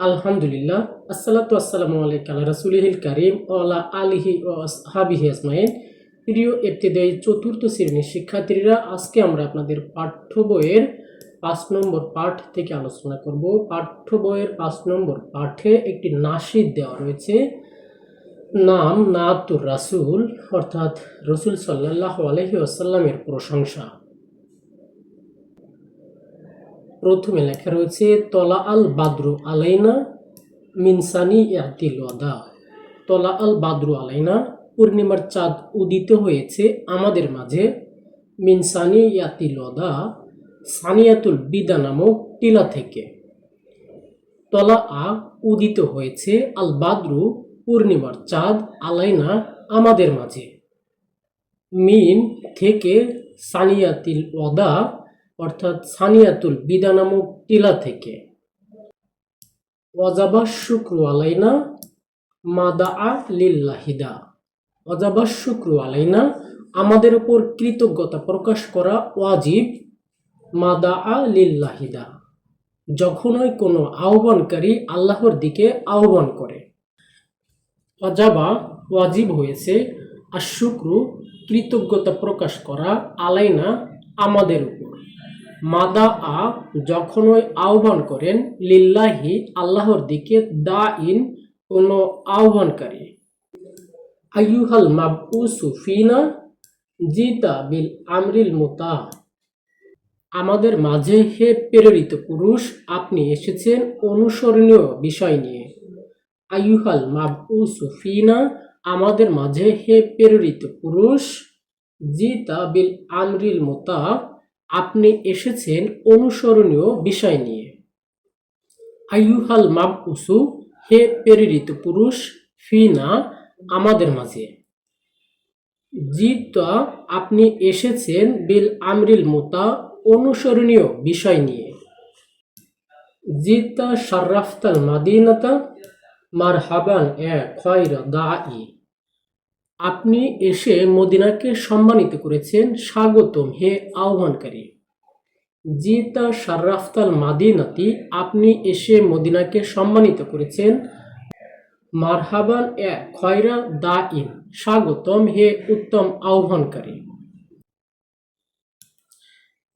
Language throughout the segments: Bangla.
আলহামদুলিল্লাহ, আসসালাতু আসসালামু আলাইকা আলা রাসূলিহিল কারীম ওয়া আলা আলিহি ওয়া আসহাবিহি আজমাইন। প্রিয় ইবতিদায়ী চতুর্থ শ্রেণীর শিক্ষার্থীরা, আজকে আমরা আপনাদের পাঠ্য বইয়ের ৫ নম্বর পাঠ থেকে আলোচনা করব। পাঠ্য বইয়ের ৫ নম্বর পাঠে একটি নাশিদ দেওয়া রয়েছে, নাম নাআতুর রাসূল, অর্থাৎ রাসূল সাল্লাল্লাহু আলাইহি ওয়াসাল্লামের প্রশংসা। প্রথমে লেখা রয়েছে তলা আল বাদরু আলাইনা মিন সানিয়াতিল ওয়াদা। তলা আল বাদরু আলাইনা, পূর্ণিমার চাঁদ উদিত হয়েছে আমাদের মাঝে, মিন সানিয়াতিল ওয়াদা, সানিয়াতুল বিদা নামক টিলা থেকে। তলা আ, উদিত হয়েছে, আল বাদরু, পূর্ণিমার চাঁদ, আলাইনা, আমাদের মাঝে, মিন থেকে, সানিয়াতিল ওয়াদা অর্থাৎ সানিয়াতুল বিদা নামক টিলা থেকে। ওয়াজাবা শুক্রু আলাইনা মাদাআ লিল্লাহিদা। ওয়াজাবা শুক্রু আলাইনা, আমাদের উপর কৃতজ্ঞতা প্রকাশ করা ওয়াজিব, মাদাআ লিল্লাহিদা, যখনই কোনো আহ্বানকারী আল্লাহর দিকে আহ্বান করে। ওয়াজাবা, ওয়াজিব হয়েছে, আর শুক্রু, কৃতজ্ঞতা প্রকাশ করা, আলাইনা, আমাদের উপর, মাদা আ, যখনই আহ্বান করেন, লিল্লাহি, আল্লাহর দিকে, দা ইন, কোনো আহ্বানকারী। আইয়ুহাল মাবউসু ফিনা জিতা বিল আমরিল মুতা। আমাদের মাঝে হে প্রেরিত পুরুষ, আপনি এসেছেন অনুসরণীয় বিষয় নিয়ে। আইয়ুহাল মাবউসু ফিনা, আমাদের মাঝে হে প্রেরিত পুরুষ, জিতা বিল আমরিল মুতা, আপনি এসেছেন অনুসরণীয় বিষয় নিয়ে। আইয়ুহাল মাবউসু, হে প্রেরিত পুরুষ, ফিনা, আমাদের মাঝে, জিতা, আপনি এসেছেন, বিল আমরিল মুতা, অনুসরণীয় বিষয় নিয়ে। জিতা শাররাফতাল মাদিনাতা মারহাবান এ খয়রা দাঈ। আপনি এসে মদিনাকে সম্মানিত করেছেন, স্বাগতম হে আহ্বানকারী। জিতা শাররাফতাল মাদিনাতি, আপনি এসে মদিনাকে সম্মানিত করেছেন, মারহাবান এ খয়রা দাঈন, স্বাগতম হে উত্তম আহ্বানকারী।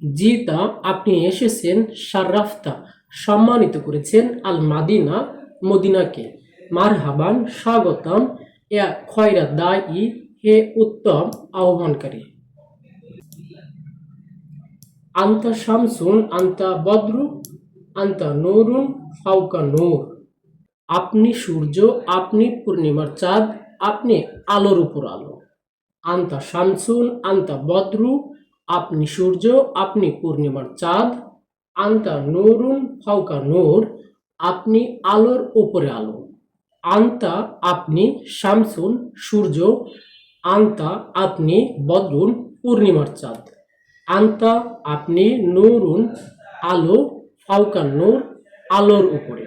জিতা, আপনি এসেছেন, শাররাফতা, সম্মানিত করেছেন, আল মাদিনা, মদিনাকে, মারহাবান, স্বাগতম, এ খয়রা দাঈ, হে উত্তম আহ্বানকারী। আন্তা শামসুন আন্তা বদরু আন্তা নূরুন ফাওকা নূর। আপনি সূর্য, আপনি পূর্ণিমার চাঁদ, আপনি আলোর উপর আলো। আন্তা শামসুন আন্তা বদরু, আপনি সূর্য, আপনি পূর্ণিমার চাঁদ, আন্তা নূরুন ফাওকা নূর, আপনি আলোর উপরে আলো। আন্তা, আপনি, শামসুন, সূর্য, আন্তা, আপনি, বদরুন, পূর্ণিমার চাঁদ, আন্তা, আপনি, নূরুন, আলো, ফাওকা নূর, আলোর উপরে।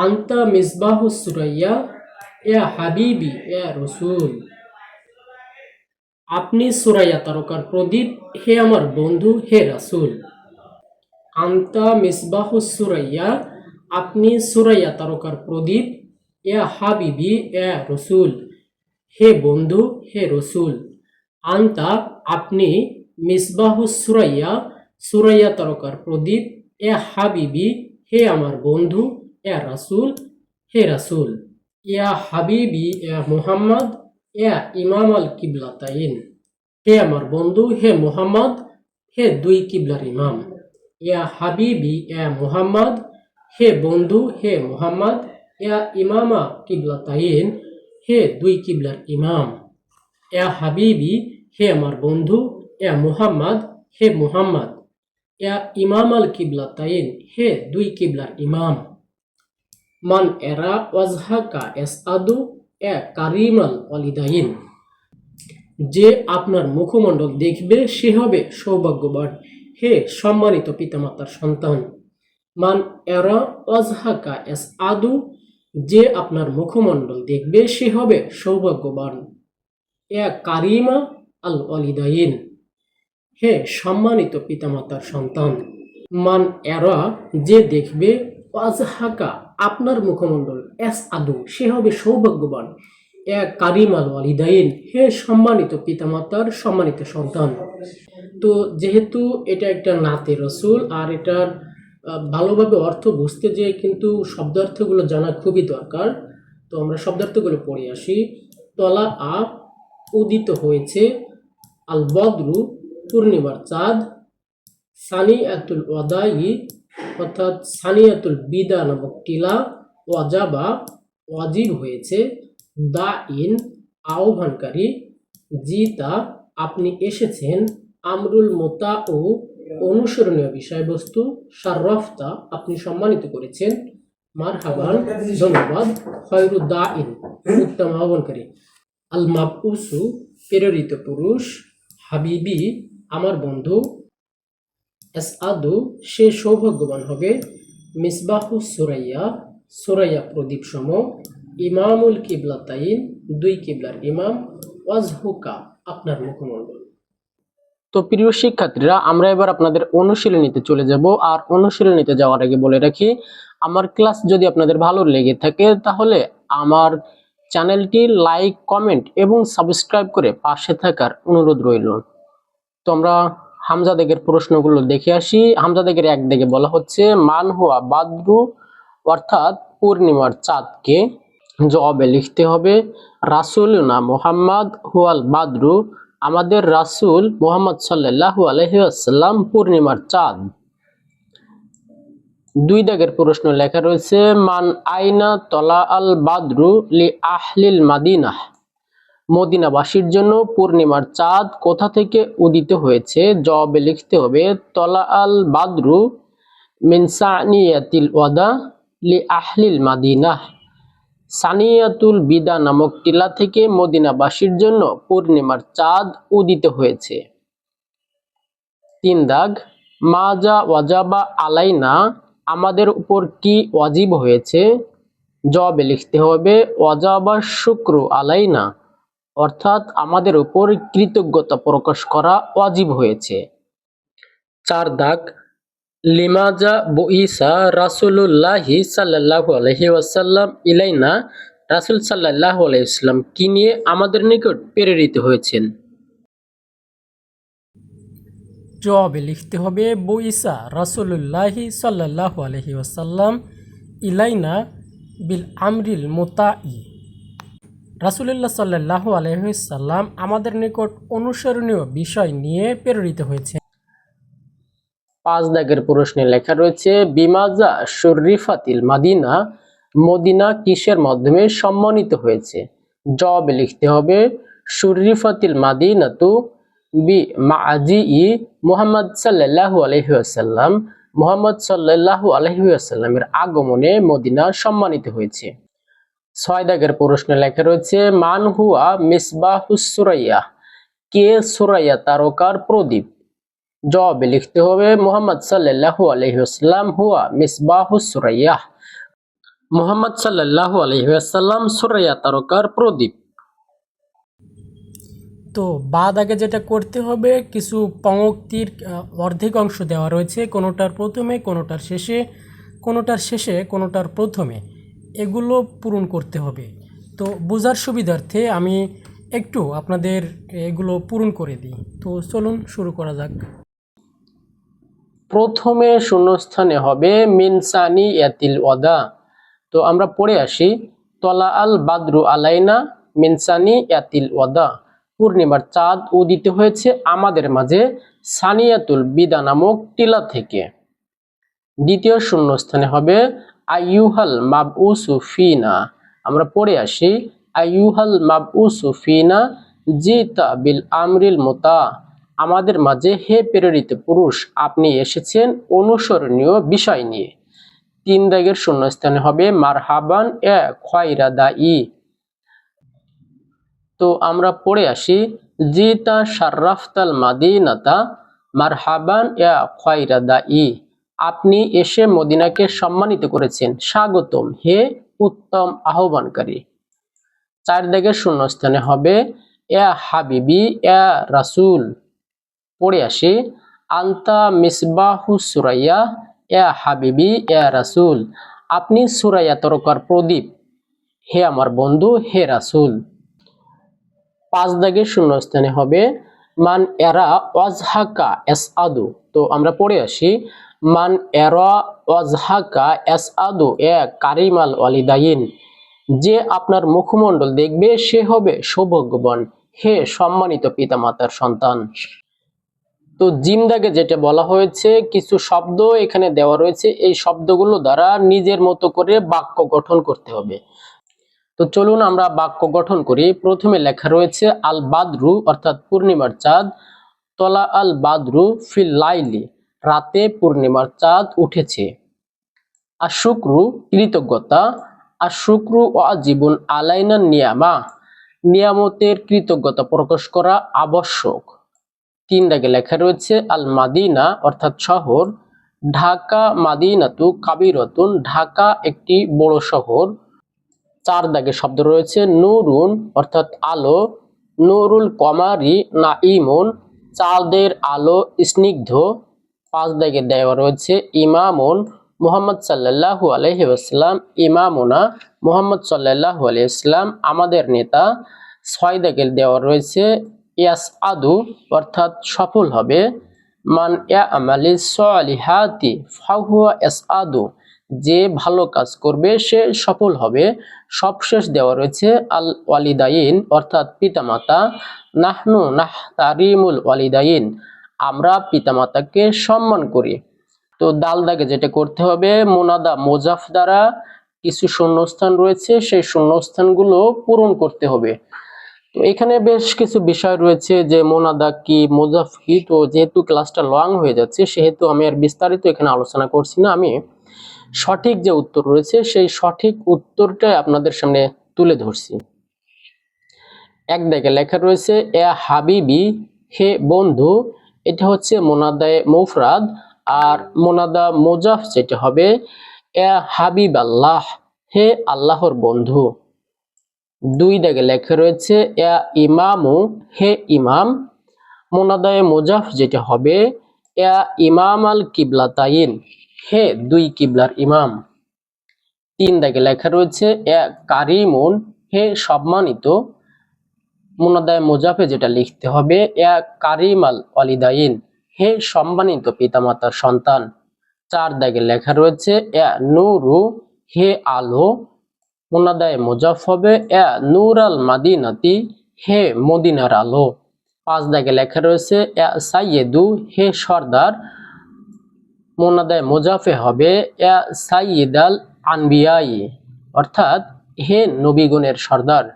আন্তা মিসবাহুস সুরাইয়া ইয়া হাবিবি ইয়া রাসূল। আপনি সুরাইয়া তারকার প্রদীপ, হে আমার বন্ধু, হে রাসূল। আন্তা মিসবাহুস সুরাইয়া, আপনি সুরাইয়া তারকার প্রদীপ, ইয়া হাবিবি ইয়া রাসূল, হে বন্ধু, হে রাসূল। আন্তা, আপনি, মিসবাহুস সুরাইয়া, সুরাইয়া তারকার প্রদীপ, এ হাবিবি, হে আমার বন্ধু, এ রাসূল, হে রাসূল। ইয়া হাবিবি ইয়া মুহাম্মদ ইয়া ইমাম আল কিবলাতাইন। হে আমার বন্ধু, হে মুহাম্মদ, হে দুই কিবলার ইমাম। ইয়া হাবিবি ইয়া মুহাম্মদ, হে বন্ধু, হে মুহাম্মদ, ইয়া ইমামা কিবলাতাইন, হে দুই কিবলার ইমাম। ইয়া হাবিবি, হে আমার বন্ধু, ইয়া মুহাম্মদ, হে মুহাম্মদ, ইয়া ইমাম আল কিবলাতাইন, হে দুই কিবলার ইমাম। মান এরা ওয়াজহাকা এসআদু এ কারিমাল ওয়ালিদাইন। যে আপনার মুখমণ্ডল দেখবে সে হবে সৌভাগ্যবান, হে সম্মানিত পিতামাতার সন্তান। মান এরা ওয়াজহাকা এসআদু, যে আপনার মুখমণ্ডল দেখবে সে হবে সৌভাগ্যবান, এ কারিমা আল ওয়ালিদাইন, হে সম্মানিত পিতামাতার সন্তান। মান এরা, যে দেখবে, ওয়াজহাকা আপনার মুখমণ্ডল, এস আদু সে হবে সৌভাগ্যবান, এ কারিম আল ওয়ালিদাইন হে সম্মানিত পিতামাতার সম্মানিত সন্তান। তো যেহেতু এটা একটা নাতে রসুল আর এটার ভালোভাবে অর্থ বুঝতে যেয়ে কিন্তু শব্দার্থগুলো জানা খুবই দরকার। তো আমরা শব্দার্থগুলো পড়ে আসি। তলা আ উদিত হয়েছে, আল বদরু পূর্ণিমার চাঁদ, সানিয়াতুল ওয়াদাই অর্থাৎ সানিয়াতুল বিদা নামক টিলা, ওয়াজাবা ওয়াজিব হয়েছে, দা ইন আহ্বানকারী, জিতা আপনি এসেছেন, আমরুল মোতা ও অনুসরণীয় বিষয়বস্তু, শাররফতা আপনি সম্মানিত করেছেন, মারহাবান ধন্যবাদ, খয়রু দা ইন উত্তম আহ্বানকারী, আল মাবউসু প্রেরিত পুরুষ, হাবিবি আমার বন্ধু, এসআদু সে সৌভাগ্যবান হবে, মিসবাহু সুরাইয়া সুরাইয়া প্রদীপ সম, ইমামুল কিবলাতাইন দুই কিবলার ইমাম, ওয়াজহুকা আপনার মুখমণ্ডল। তো প্রিয় শিক্ষার্থীরা, আমরা এবার আপনাদের অনুশীলনীতে চলে যাব। আর অনুশীলনীতে যাওয়ার আগে বলে রাখি, আমার ক্লাস যদি আপনাদের ভালো লেগে থাকে তাহলে আমার চ্যানেলটি লাইক, কমেন্ট এবং সাবস্ক্রাইব করে পাশে থাকার অনুরোধ রইল। তো আমরা হামজা দাগের প্রশ্নগুলো দেখে আসি। হামজা দাগের এক দাগে বলা হচ্ছে মান হুয়া বাদরু অর্থাৎ পূর্ণিমার চাঁদকে। জবাবে লিখতে হবে রাসূলুনা মুহাম্মদ হুয়াল বাদরু আমাদের রাসূল মুহাম্মদ সাল্লাল্লাহু আলাইহি ওয়াসাল্লাম পূর্ণিমার চাঁদ। দুই দাগের প্রশ্ন লেখা রয়েছে মান আইনা তলা আল বাদরু লি আহলিল মাদিনাহ মদিনাবাসীর জন্য পূর্ণিমার চাঁদ কোথা থেকে উদিত হয়েছে। জবাবে লিখতে হবে তলা আল বাদরু মিন সানিয়াতিল ওয়াদা লি আহলিল মাদিনাহ সানিয়াতুল বিদা নামক টিলা থেকে মদিনাবাসীর জন্য পূর্ণিমার চাঁদ উদিত হয়েছে। তিন দাগ মাজা ওয়াজাবা আলাইনা আমাদের উপর কি ওয়াজিব হয়েছে। জবাবে লিখতে হবে ওয়াজাবা শুকরু আলাইনা অর্থাৎ আমাদের উপর কৃতজ্ঞতা প্রকাশ করা ওয়াজিব হয়েছে। চার দাগ লিমাজা বুইসা রাসূলুল্লাহি সাল্লাল্লাহু আলাইহি ওয়াসাল্লাম ইলাইনা রাসূল সাল্লাল্লাহু আলাইহি ওয়াসাল্লাম কি নিয়ে আমাদের নিকট প্রেরিত হয়েছেন। জবাবে লিখতে হবে বুইসা রাসূলুল্লাহি সাল্লাল্লাহু আলাইহি ওয়াসাল্লাম ইলাইনা বিল আমরিল মুতাই রাসূলুল্লাহ সাল্লাল্লাহু আলাইহি ওয়াসাল্লাম আমাদের নিকট অনুসরণীয় বিষয় নিয়ে প্রেরিত হয়েছে। পাঁচ দাগের প্রশ্নে লেখা রয়েছে বিমাজা শুররিফাতিল মাদিনা মদিনা কিসের মাধ্যমে সম্মানিত হয়েছে। জবাবে লিখতে হবে শুররিফাতিল মাদিনাতু বি মাজি মুহাম্মদ সাল্লাল্লাহু আলাইহি ওয়াসাল্লাম মুহাম্মদ সাল্লাল্লাহু আলাইহি ওয়াসাল্লামের আগমনে মদিনা সম্মানিত হয়েছে। ছয় দাগের প্রশ্নে লেখা রয়েছে মান হুয়া মিসবাহুস সুরাইয়া কে সুরাইয়া তারকার প্রদীপ। জবাবে লিখতে হবে মুহাম্মদ সাল্লাল্লাহু আলাইহি ওয়াসাল্লাম হুয়া মিসবাহুস সুরাইয়া মুহাম্মদ সাল্লাল্লাহু আলাইহি ওয়াসাল্লাম সুরাইয়া তারকার প্রদীপ। তো বাদ আগে যেটা করতে হবে কিছু পঙ্ক্তির অর্ধেক অংশ দেওয়া রয়েছে, কোনোটার প্রথমে কোনোটার শেষে, কোনোটার শেষে কোনোটার প্রথমে, এগুলো পূরণ করতে হবে। তো বোঝার সুবিধার্থে আমি একটু আপনাদের এগুলো পূরণ করে দিই। তো চলুন শুরু করা যাক। প্রথমে শূন্যস্থানে হবে মিন সানিয়াতিল ওয়াদা। তো আমরা পড়ে আসি তলা আল বাদরু আলাইনা মিন সানিয়াতিল ওয়াদা পূর্ণিমার চাঁদ উদিত হয়েছে আমাদের মাঝে সানিয়াতুল বিদা নামক টিলা থেকে। দ্বিতীয় শূন্যস্থানে হবে আইয়ুহাল মাবউসু ফিনা। আমরা পড়ে আসি আইয়ুহাল মাবউসু ফিনা জিতা বিল আমরিল মুতা আমাদের মাঝে হে প্রেরিত পুরুষ আপনি এসেছেন অনুসরণীয় বিষয় নিয়ে। তিন দাগের শূন্যস্থানে হবে মারহাবান এ খয়রা দাই। তো আমরা পড়ে আসি জিতা শাররাফতাল মাদিনাতা মারহাবান এ খয়রা দাই আপনি এসে মদিনাকে সম্মানিত করেছেন, স্বাগতম হে উত্তম আহ্বানকারী। চার দাগের শূন্যস্থানে হবে এ হাবিবি এ রাসূল। পড়ে আসি আন্তা মিসবাহু সুরাইয়া ইয়া হাবিবি ইয়া রাসূল, আপনি সুরাইয়া তারকার প্রদীপ, হে আমার বন্ধু হে রাসূল। 5 দাগের শূন্যস্থানে হবে মান এরা ওয়াজহাকা এসআদু। তো আমরা পড়ে আসি, মান এরা ওয়াজহাকা এসআদু এ কারিমাল ওয়ালিদাইন, যে আপনার মুখমণ্ডল দেখবে সে হবে সৌভাগ্যবান, হে সম্মানিত পিতামাতার সন্তান। তো জিম দাগে যেটা বলা হয়েছে, কিছু শব্দ এখানে দেওয়া রয়েছে, এই শব্দগুলো দ্বারা নিজের মতো করে বাক্য গঠন করতে হবে। তো চলুন আমরা বাক্য গঠন করি। প্রথমে লেখা রয়েছে আল বাদরু অর্থাৎ পূর্ণিমার চাঁদ, তলা আল বাদরু ফিল লাইলি, রাতে পূর্ণিমার চাঁদ উঠেছে। আশুক্রু কৃতজ্ঞতা, আশুক্রু ওয়াজিবুন আলাইনা নিয়ামা, নিয়ামতের কৃতজ্ঞতা প্রকাশ করা আবশ্যক। 3 দাগে লেখা রয়েছে আল মাদিনা অর্থাৎ শহর, ঢাকা মাদিনাতু কাবিরতুন, ঢাকা একটি বড় শহর। 4 দাগে শব্দ রয়েছে নুরুন অর্থাৎ আলো, নুরুল কমারি নাইমুন, চাঁদের আলো স্নিগ্ধ। 5 দাগে দেওয়া রয়েছে ইমামুন, মুহাম্মদ সাল্লাল্লাহু আলাইহি ওয়াসাল্লাম ইমামুনা, মুহাম্মদ সাল্লাল্লাহু আলাইহি ওয়াসাল্লাম আমাদের নেতা। 6 দাগে দেওয়া রয়েছে ইয়াসআদু অর্থাৎ সফল হবে, মান ইয়ামালিস সলিহাতি ফাহুয়া ইয়াসআদু, যে ভালো কাজ করবে সে সফল হবে। সবশেষ দেওয়া রয়েছে আল ওয়ালিদাইন অর্থাৎ পিতামাতা, নাহনু নাহতারিমুল ওয়ালিদাইন, আমরা পিতামাতাকে সম্মান করি। তো দাল দাগে যেটা করতে হবে, মুনাদা মোজাফ দ্বারা কিছু শূন্যস্থান রয়েছে, সেই শূন্যস্থানগুলো পূরণ করতে হবে। তো এখানে বেশ কিছু বিষয় রয়েছে যে মোনাদা কি মোজাফ কি, তো যেহেতু ক্লাসটা লং হয়ে যাচ্ছে সেহেতু আমি আর বিস্তারিত এখানে আলোচনা করছি না, আমি সঠিক যে উত্তর রয়েছে সেই সঠিক উত্তরটাই আপনাদের সামনে তুলে ধরছি। 1 দাগে লেখা রয়েছে এ হাবিবি, হে বন্ধু, এটা হচ্ছে মোনাদায়ে মুফরাদ, আর মোনাদা মোজাফ যেটা হবে এ হাবিব আল্লাহ, হে আল্লাহর বন্ধু। 2 দাগে লেখা রয়েছে এ ইমামু, হে ইমাম, মোনাদায়ে মোজাফ যেটা হবে এ ইমাম আল কিবলাতাইন, হে 2 কিবলার ইমাম। 3 দাগে লেখা রয়েছে এ কারিমুন, হে সম্মানিত, মুনাদায়ে মোজাফে যেটা লিখতে হবে এ কারিমাল ওয়ালিদাইন, হে সম্মানিত পিতামাতার সন্তান। 4 দাগে লেখা রয়েছে এ নূরু, হে আলো, মুনাদায়ে মোজাফ হবে এ নূর আল মাদিনাতি, হে মদিনার আলো। 5 দাগে লেখা রয়েছে এ সাইয়েদু, হে সর্দার, মুনাদায়ে মোজাফে হবে এ সাইয়্যিদ আল আনবিয়াই, অর্থাৎ হে নবীগণের সর্দার।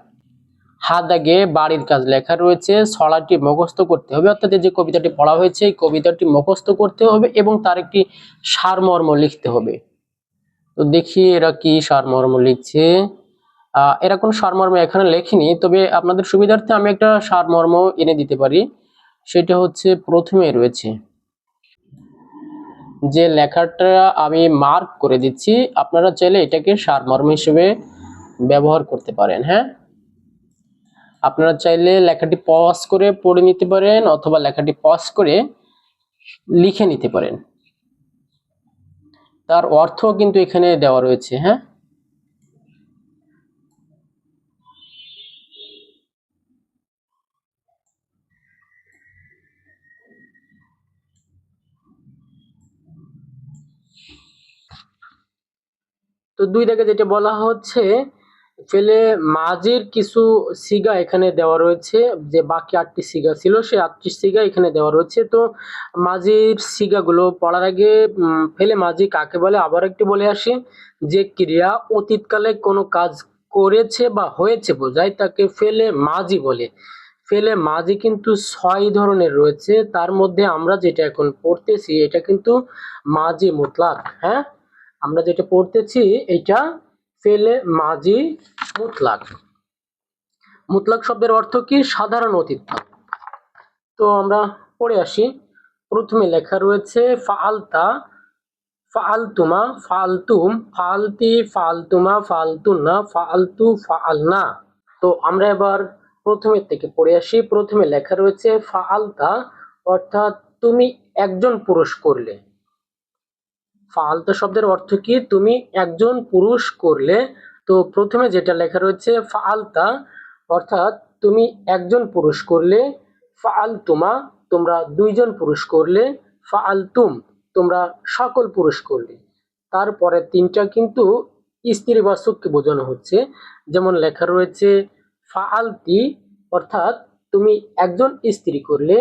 হা দাগে বাড়ির কাজ লেখা রয়েছে, ছড়াটি মুখস্থ করতে হবে, অর্থাৎ যে কবিতাটি পড়া হয়েছে এই কবিতাটি মুখস্থ করতে হবে এবং তার একটি সারমর্ম লিখতে হবে। তো দেখি এরা কি সারমর্ম লিখছে। এরা কোন সারমর্ম এখানে লেখিনি, তবে আপনাদের সুবিধার্থে আমি একটা সারমর্ম এনে দিতে পারি। সেটা হচ্ছে প্রথমে রয়েছে যে লেখাটা আমি মার্ক করে দিচ্ছি, আপনারা চাইলে এটাকে সারমর্ম হিসেবে ব্যবহার করতে পারেন। হ্যাঁ, আপনারা চাইলে লেখাটি পজ করে পড়ে নিতে পারেন অথবা লেখাটি পজ করে লিখে নিতে পারেন, তার অর্থ কিন্তু এখানে দেওয়া রয়েছে। হ্যাঁ, তো 2 দাগে যেটা বলা হচ্ছে ফেলে মাজির কিছু সিগা এখানে দেওয়া রয়েছে, যে বাকি 8টি সিগা ছিল সেই 8টি সিগা এখানে দেওয়া রয়েছে। তো মাজির সিগাগুলো পড়ার আগে ফেলে মাজি কাকে বলে আবার একটু বলে আসি, যে ক্রিয়া অতীতকালে কোনো কাজ করেছে বা হয়েছে বোঝায় তাকে ফেলে মাজি বলে। ফেলে মাজি কিন্তু 6 ধরনের রয়েছে, তার মধ্যে আমরা যেটা এখন পড়তেছি এটা কিন্তু মাজি মুতলাক। হ্যাঁ, আমরা যেটা পড়তেছি এটা ফেলে মাজি মুতলাক। মুতলাক শব্দের অর্থ কি? সাধারণ অতীত। তো আমরা পড়ে আসি। প্রথমে লেখা রয়েছে ফাআলতা, ফাআলতুমা, ফাআলতুম, ফাআলতি, ফাআলতুমা, ফাআলতুন্না, ফাআলতু, ফাআলনা। তো আমরা এবার প্রথমের থেকে পড়ে আসি। প্রথমে লেখা রয়েছে ফাআলতা অর্থাৎ তুমি একজন পুরুষ করলে। ফাআলতা শব্দের অর্থ কি? তুমি একজন পুরুষ করলে। তো প্রথমে যেটা লেখা রয়েছে ফাআলতা, অর্থাৎ তুমি একজন পুরুষ করলে। ফাআলতুমা, তোমরা দুইজন পুরুষ করলে। ফাআলতুম, তোমরা সকল পুরুষ করলে। তারপরে তিনটা কিন্তু স্ত্রীবাচককে বোঝানো হচ্ছে। যেমন লেখা রয়েছে ফাআলতি, অর্থাৎ তুমি একজন স্ত্রী করলে।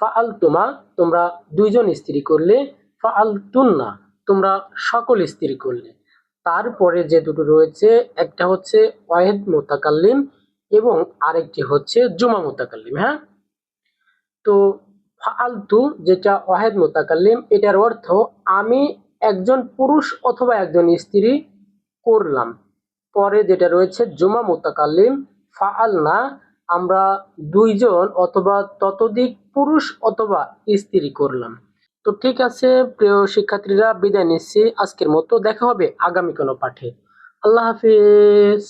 ফাআলতুমা, তোমরা দুইজন স্ত্রী করলে। ফাআলতুন্না, তোমরা সকল স্ত্রী করলে। তারপরে যে দুটো রয়েছে, একটা হচ্ছে ওয়াহিদ মুতাকাল্লিম এবং আরেকটি হচ্ছে জুমা মুতাকাল্লিম। হ্যাঁ, তো ফাআলতু যেটা ওয়াহিদ মুতাকাল্লিম, এটার অর্থ আমি একজন পুরুষ অথবা একজন স্ত্রী করলাম। পরে যেটা রয়েছে জুমা মুতাকাল্লিম, ফাআলনা, আমরা দুইজন অথবা ততোধিক পুরুষ অথবা স্ত্রী করলাম। তো ঠিক আছে প্রিয় শিক্ষার্থীরা, বিদায় নিচ্ছি আজকের মতো। দেখা হবে আগামী কোনো পাঠে। আল্লাহ হাফিজ।